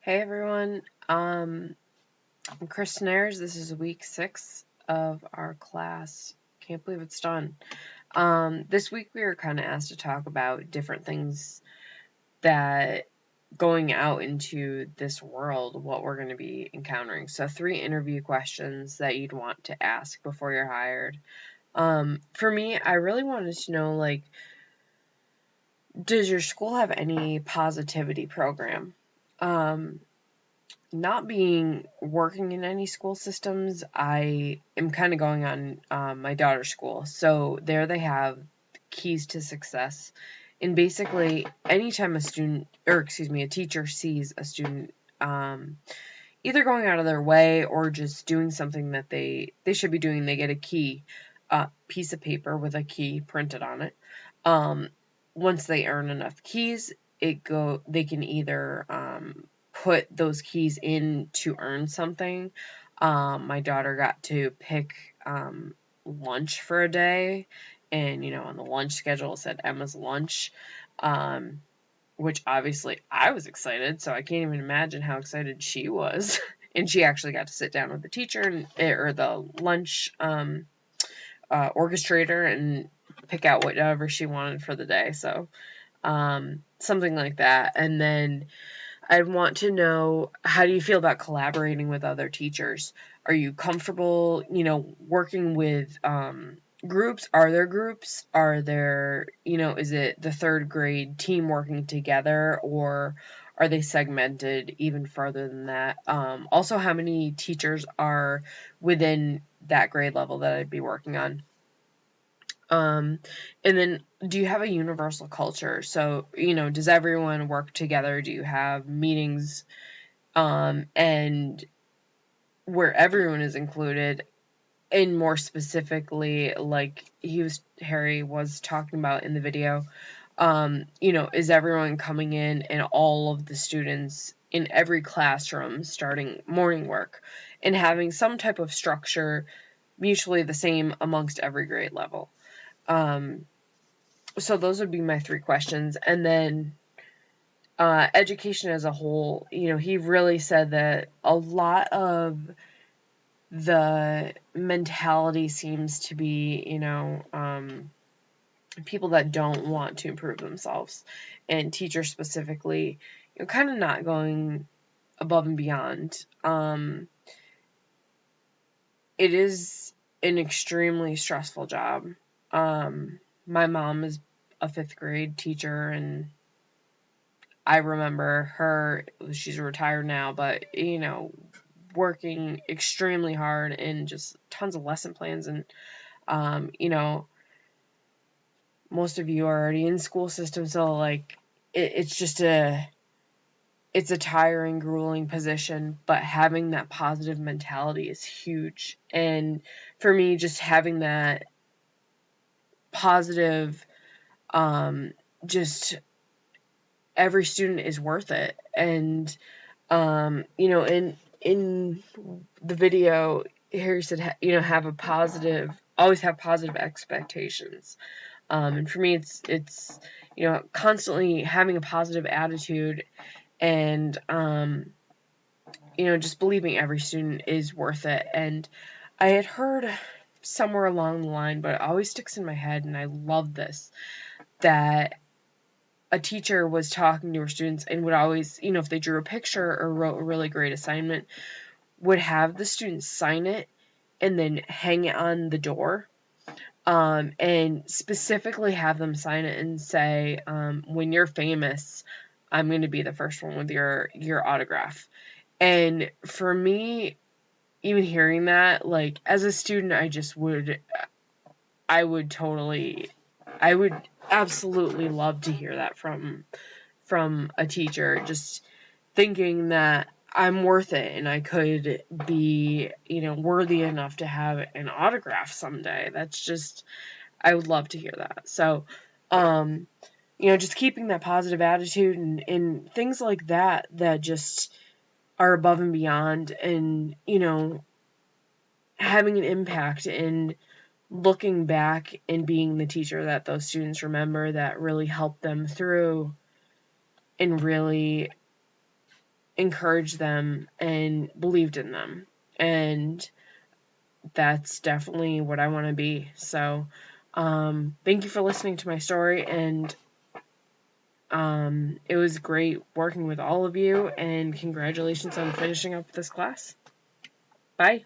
Hey everyone, I'm Kristen Ayers. This is week 6 of our class. Can't believe it's done. This week we were kind of asked to talk about different things that going out into this world, what we're going to be encountering. So 3 interview questions that you'd want to ask before you're hired. For me, I really wanted to know, does your school have any positivity program? Not being working in any school systems, I am kind of going on my daughter's school. So there they have keys to success. And basically, anytime a teacher sees a student either going out of their way or just doing something that they should be doing, they get a key, piece of paper with a key printed on it. Once they earn enough keys, they can either put those keys in to earn something. My daughter got to pick lunch for a day, and on the lunch schedule it said Emma's lunch, which obviously I was excited, so I can't even imagine how excited she was. And she actually got to sit down with the teacher or the lunch orchestrator and pick out whatever she wanted for the day. So something like that. And then I'd want to know, how do you feel about collaborating with other teachers? Are you comfortable, working with groups? Are there groups? Are there, is it the 3rd grade team working together, or are they segmented even further than that? Also, how many teachers are within that grade level that I'd be working on? And then, do you have a universal culture? So, does everyone work together? Do you have meetings, and where everyone is included? And more specifically, like Harry was talking about in the video, is everyone coming in and all of the students in every classroom starting morning work and having some type of structure mutually the same amongst every grade level? So those would be my 3 questions. And then education as a whole, he really said that a lot of the mentality seems to be, people that don't want to improve themselves, and teachers specifically, kind of not going above and beyond. It is an extremely stressful job. My mom is a 5th grade teacher, and I remember her, she's retired now, but, working extremely hard and just tons of lesson plans. And, most of you are already in school systems, so, it's a tiring, grueling position, but having that positive mentality is huge. And for me, just having that positive, just every student is worth it. And in the video, Harry said, always have positive expectations. And for me, it's constantly having a positive attitude, and just believing every student is worth it. And I had heard somewhere along the line, but it always sticks in my head, and I love this, that a teacher was talking to her students and would always, if they drew a picture or wrote a really great assignment, would have the students sign it and then hang it on the door, and specifically have them sign it and say, when you're famous, I'm going to be the first one with your autograph. And for me, even hearing that, as a student, I would absolutely love to hear that from a teacher, just thinking that I'm worth it and I could be, worthy enough to have an autograph someday. That's just, I would love to hear that. So, just keeping that positive attitude and things like that just are above and beyond, and, having an impact and looking back and being the teacher that those students remember, that really helped them through and really encouraged them and believed in them. And that's definitely what I want to be. So, thank you for listening to my story, and it was great working with all of you, and congratulations on finishing up this class. Bye.